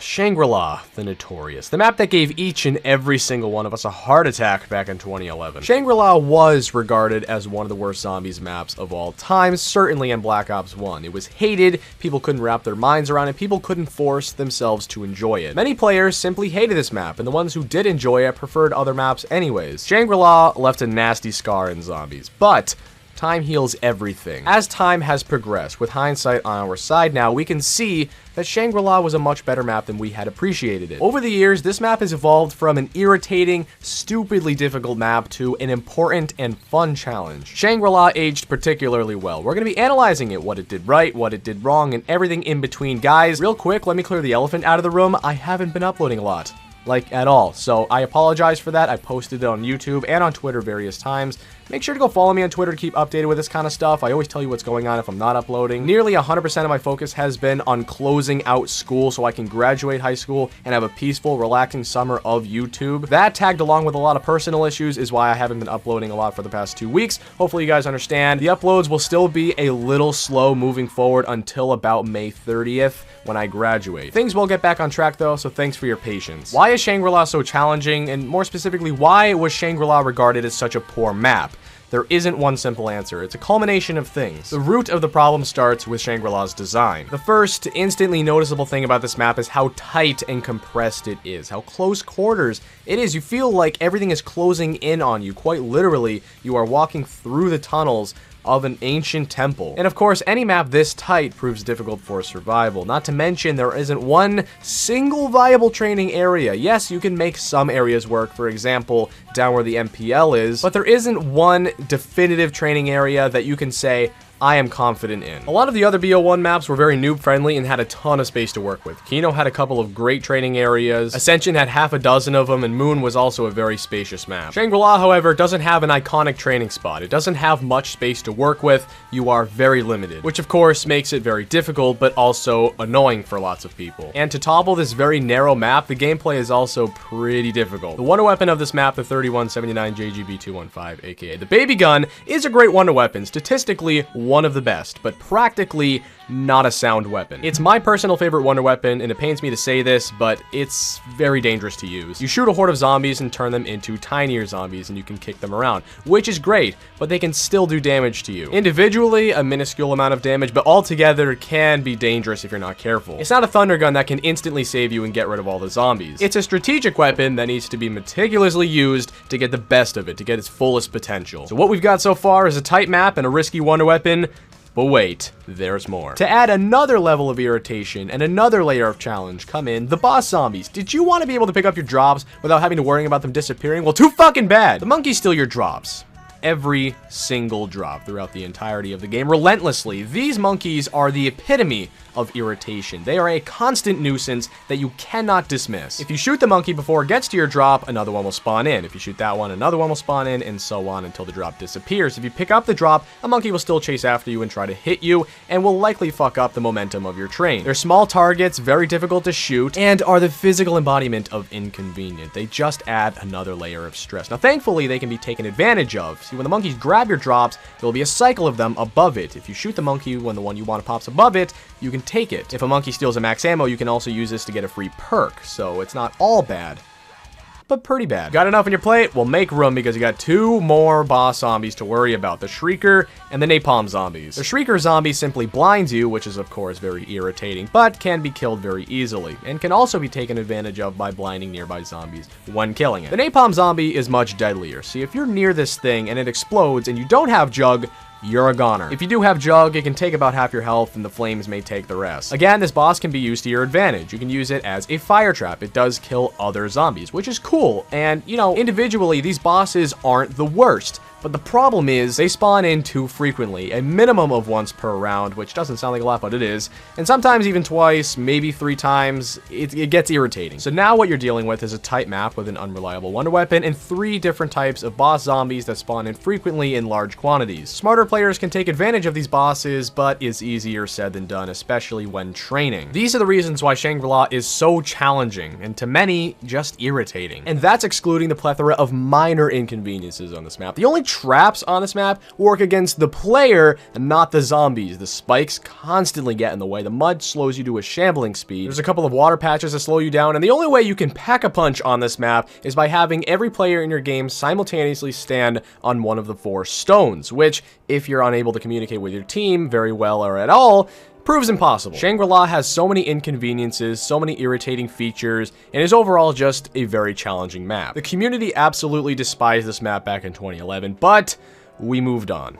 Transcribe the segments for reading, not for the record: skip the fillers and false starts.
Shangri-la, the Notorious. The map that gave each and every single one of us a heart attack back in 2011. Shangri-la was regarded as one of the worst zombies maps of all time, certainly in Black Ops 1. It was hated, people couldn't wrap their minds around it, people couldn't force themselves to enjoy it. Many players simply hated this map, and the ones who did enjoy it preferred other maps anyways. Shangri-la left a nasty scar in zombies, but time heals everything. As time has progressed, with hindsight on our side now, we can see that Shangri-la was a much better map than we had appreciated it. Over the years, this map has evolved from an irritating, stupidly difficult map to an important and fun challenge. Shangri-la aged particularly well. We're going to be analyzing it, what it did right, what it did wrong, and everything in between. Guys, real quick, let me clear the elephant out of the room. I haven't been uploading a lot. Like, at all. So I apologize for that. I posted it on YouTube and on Twitter various times. Make sure to go follow me on Twitter to keep updated with this kind of stuff. I always tell you what's going on if I'm not uploading. Nearly 100% of my focus has been on closing out school so I can graduate high school and have a peaceful, relaxing summer of YouTube. That, tagged along with a lot of personal issues, is why I haven't been uploading a lot for the past 2 weeks. Hopefully you guys understand. The uploads will still be a little slow moving forward until about May 30th when I graduate. Things will get back on track though, so thanks for your patience. Why is Shangri-La so challenging, and more specifically, why was Shangri-La regarded as such a poor map? There isn't one simple answer. It's a culmination of things. The root of the problem starts with Shangri-La's design. The first instantly noticeable thing about this map is how tight and compressed it is, how close quarters it is. You feel like everything is closing in on you. Quite literally, you are walking through the tunnels of an ancient temple. And of course, any map this tight proves difficult for survival. Not to mention, there isn't one single viable training area. Yes, you can make some areas work, for example, down where the MPL is, but there isn't one definitive training area that you can say, I am confident in. A lot of the other BO1 maps were very noob-friendly and had a ton of space to work with. Kino had a couple of great training areas, Ascension had half a dozen of them, and Moon was also a very spacious map. Shangri-La, however, doesn't have an iconic training spot. It doesn't have much space to work with. You are very limited, which of course makes it very difficult, but also annoying for lots of people. And to topple this very narrow map, the gameplay is also pretty difficult. The wonder weapon of this map, the 3179 JGB215, aka the baby gun, is a great wonder weapon. Statistically, one of the best, but practically not a sound weapon. It's my personal favorite wonder weapon, and it pains me to say this, but it's very dangerous to use. You shoot a horde of zombies and turn them into tinier zombies, and you can kick them around, which is great, but they can still do damage to you. Individually, a minuscule amount of damage, but altogether can be dangerous if you're not careful. It's not a thunder gun that can instantly save you and get rid of all the zombies. It's a strategic weapon that needs to be meticulously used to get the best of it, to get its fullest potential. So what we've got so far is a tight map and a risky wonder weapon. But wait, there's more. To add another level of irritation and another layer of challenge come in the boss zombies. Did you want to be able to pick up your drops without having to worry about them disappearing? Well, too fucking bad. The monkeys steal your drops. Every single drop throughout the entirety of the game, relentlessly. These monkeys are the epitome of irritation. They are a constant nuisance that you cannot dismiss. If you shoot the monkey before it gets to your drop, another one will spawn in. If you shoot that one, another one will spawn in, and so on until the drop disappears. If you pick up the drop, a monkey will still chase after you and try to hit you, and will likely fuck up the momentum of your train. They're small targets, very difficult to shoot, and are the physical embodiment of inconvenient. They just add another layer of stress. Now, thankfully, they can be taken advantage of. See, when the monkeys grab your drops, there will be a cycle of them above it. If you shoot the monkey when the one you want pops above it, you can take it. If a monkey steals a max ammo, you can also use this to get a free perk, so it's not all bad, but pretty bad. Got enough on your plate? Well, make room, because you got 2 more boss zombies to worry about, the Shrieker and the Napalm zombies. The Shrieker zombie simply blinds you, which is of course very irritating, but can be killed very easily, and can also be taken advantage of by blinding nearby zombies when killing it. The Napalm zombie is much deadlier. See, if you're near this thing and it explodes and you don't have Jug, you're a goner. If you do have Jug, it can take about half your health and the flames may take the rest. Again, this boss can be used to your advantage. You can use it as a fire trap. It does kill other zombies, which is cool. And, you know, individually, these bosses aren't the worst. But the problem is, they spawn in too frequently, a minimum of once per round, which doesn't sound like a lot, but it is, and sometimes even twice, maybe 3 times. It gets irritating. So now what you're dealing with is a tight map with an unreliable wonder weapon and 3 different types of boss zombies that spawn in frequently in large quantities. Smarter players can take advantage of these bosses, but it's easier said than done, especially when training. These are the reasons why Shangri-La is so challenging, and to many, just irritating. And that's excluding the plethora of minor inconveniences on this map. The only traps on this map work against the player and not the zombies. The spikes constantly get in the way. The mud slows you to a shambling speed. There's a couple of water patches that slow you down, and the only way you can pack a punch on this map is by having every player in your game simultaneously stand on one of the 4 stones, which, if you're unable to communicate with your team very well or at all, proves impossible. Shangri-La has so many inconveniences, so many irritating features, and is overall just a very challenging map. The community absolutely despised this map back in 2011, but we moved on.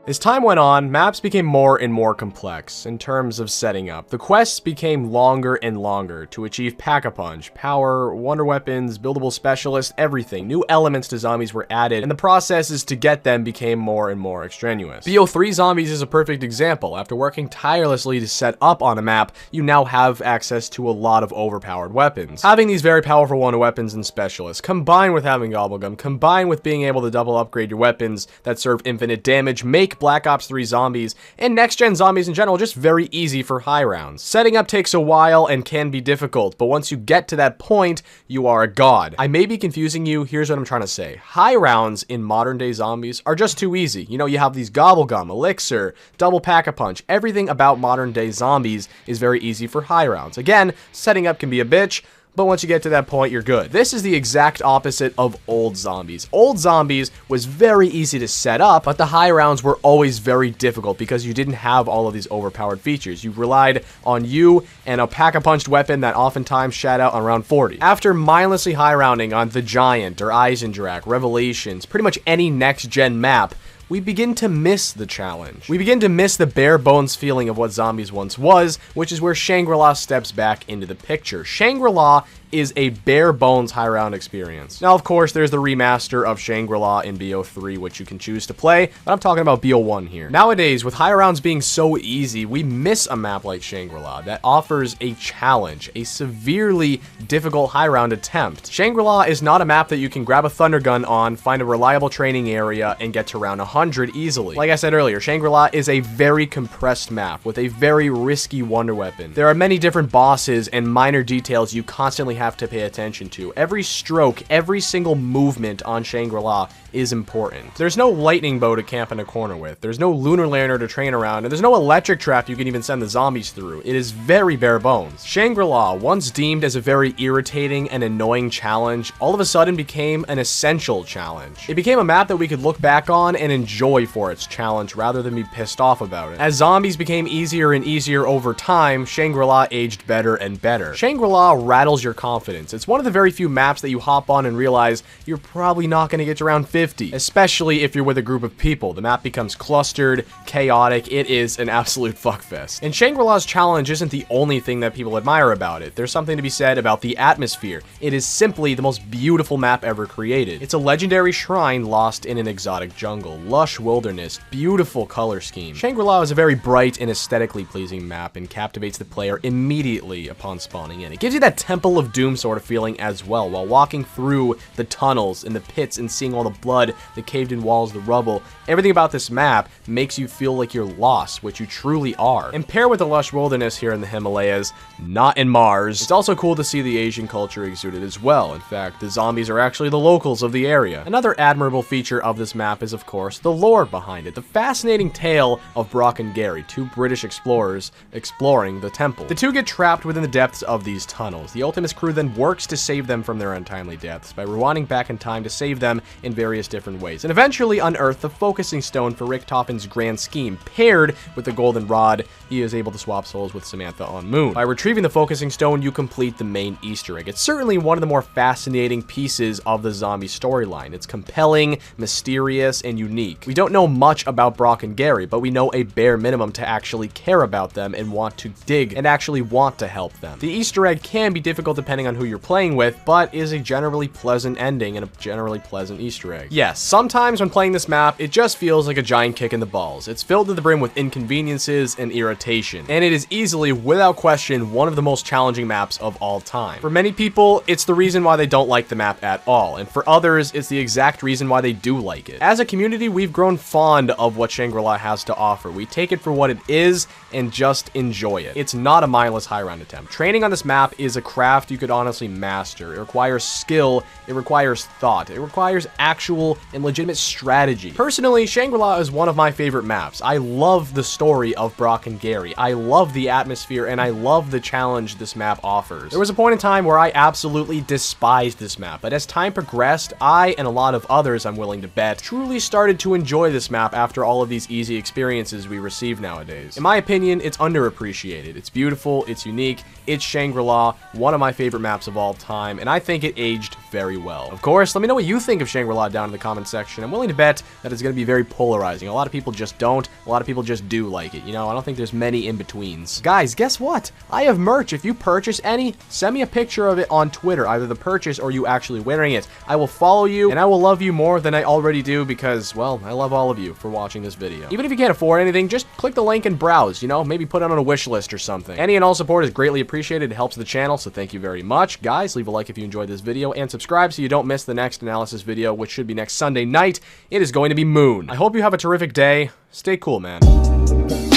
As time went on, maps became more and more complex in terms of setting up. The quests became longer and longer to achieve Pack-a-Punch, power, wonder weapons, buildable specialists, everything. New elements to zombies were added, and the processes to get them became more and more extraneous. BO3 Zombies is a perfect example. After working tirelessly to set up on a map, you now have access to a lot of overpowered weapons. Having these very powerful wonder weapons and specialists, combined with having Gobblegum, combined with being able to double upgrade your weapons that serve infinite damage, make Black Ops 3 Zombies and next-gen zombies in general just very easy for high rounds. Setting up takes a while and can be difficult, but once you get to that point, you are a god. I may be confusing you, here's what I'm trying to say. High rounds in modern-day zombies are just too easy. You know, you have these Gobblegum, Elixir, double Pack-a-Punch. Everything about modern-day zombies is very easy for high rounds. Again, setting up can be a bitch, but once you get to that point, you're good. This is the exact opposite of old zombies. Old zombies was very easy to set up, but the high rounds were always very difficult because you didn't have all of these overpowered features. You relied on you and a pack-a-punched weapon that oftentimes shat out on round 40. After mindlessly high rounding on The Giant or Eisendrache, Revelations, pretty much any next-gen map, we begin to miss the challenge. We begin to miss the bare bones feeling of what zombies once was, which is where Shangri-La steps back into the picture. Shangri-La is a bare bones high round experience. Now, of course, there's the remaster of Shangri-La in BO3, which you can choose to play, but I'm talking about BO1 here. Nowadays, with high rounds being so easy, we miss a map like Shangri-La that offers a challenge, a severely difficult high round attempt. Shangri-La is not a map that you can grab a thunder gun on, find a reliable training area, and get to round 100 easily. Like I said earlier, Shangri-La is a very compressed map with a very risky wonder weapon. There are many different bosses and minor details you constantly have to pay attention to. Every stroke, every single movement on Shangri-La is important. There's no lightning bow to camp in a corner with. There's no lunar lander to train around, and there's no electric trap you can even send the zombies through. It is very bare bones. Shangri-La, once deemed as a very irritating and annoying challenge, all of a sudden became an essential challenge. It became a map that we could look back on and enjoy for its challenge rather than be pissed off about it. As zombies became easier and easier over time, Shangri-La aged better and better. Shangri-La rattles your confidence. It's one of the very few maps that you hop on and realize you're probably not going to get to round 50, especially if you're with a group of people. The map becomes clustered, chaotic. It is an absolute fuckfest. And Shangri-La's challenge isn't the only thing that people admire about it. There's something to be said about the atmosphere. It is simply the most beautiful map ever created. It's a legendary shrine lost in an exotic jungle, lush wilderness, beautiful color scheme. Shangri-La is a very bright and aesthetically pleasing map and captivates the player immediately upon spawning in. It gives you that Temple of Doom sort of feeling as well, while walking through the tunnels and the pits and seeing all the blood, the caved in walls, the rubble. Everything about this map makes you feel like you're lost, which you truly are. And paired with the lush wilderness here in the Himalayas, not in Mars, it's also cool to see the Asian culture exuded as well. In fact, the zombies are actually the locals of the area. Another admirable feature of this map is, of course, the lore behind it. The fascinating tale of Brock and Gary, two British explorers exploring the temple. The two get trapped within the depths of these tunnels. The Ultimates crew then works to save them from their untimely deaths by rewinding back in time to save them in various different ways, and eventually unearth the focusing stone for Richtofen's grand scheme. Paired with the golden rod, he is able to swap souls with Samantha on Moon. By retrieving the focusing stone, you complete the main Easter egg. It's certainly one of the more fascinating pieces of the zombie storyline. It's compelling, mysterious, and unique. We don't know much about Brock and Gary, but we know a bare minimum to actually care about them and want to dig and actually want to help them. The Easter egg can be difficult depending on who you're playing with, but is a generally pleasant ending and a generally pleasant Easter egg. Yes, sometimes when playing this map, it just feels like a giant kick in the balls. It's filled to the brim with inconveniences and irritation, and it is easily, without question, one of the most challenging maps of all time. For many people, it's the reason why they don't like the map at all, and for others, it's the exact reason why they do like it. As a community, we've grown fond of what Shangri-La has to offer. We take it for what it is and just enjoy it. It's not a mindless high round attempt. Training on this map is a craft you could honestly master. It requires skill, it requires thought, it requires actual actual and legitimate strategy. Personally, Shangri-La is one of my favorite maps. I love the story of Brock and Gary. I love the atmosphere, and I love the challenge this map offers. There was a point in time where I absolutely despised this map, but as time progressed, I and a lot of others, I'm willing to bet, truly started to enjoy this map after all of these easy experiences we receive nowadays. In my opinion, it's underappreciated. It's beautiful, it's unique, it's Shangri-La, one of my favorite maps of all time, and I think it aged very well. Of course, let me know what you think of Shangri-La down in the comment section. I'm willing to bet that it's going to be very polarizing. A lot of people just don't, a lot of people just do like it. You know, I don't think there's many in-betweens. Guys, guess what? I have merch. If you purchase any, send me a picture of it on Twitter, either the purchase or you actually wearing it. I will follow you, and I will love you more than I already do because, well, I love all of you for watching this video. Even if you can't afford anything, just click the link and browse, you know, maybe put it on a wish list or something. Any and all support is greatly appreciated. It helps the channel, so thank you very much. Guys, leave a like if you enjoyed this video, and subscribe so you don't miss the next analysis video, which should be next Sunday night. It is going to be Moon. I hope you have a terrific day. Stay cool, man.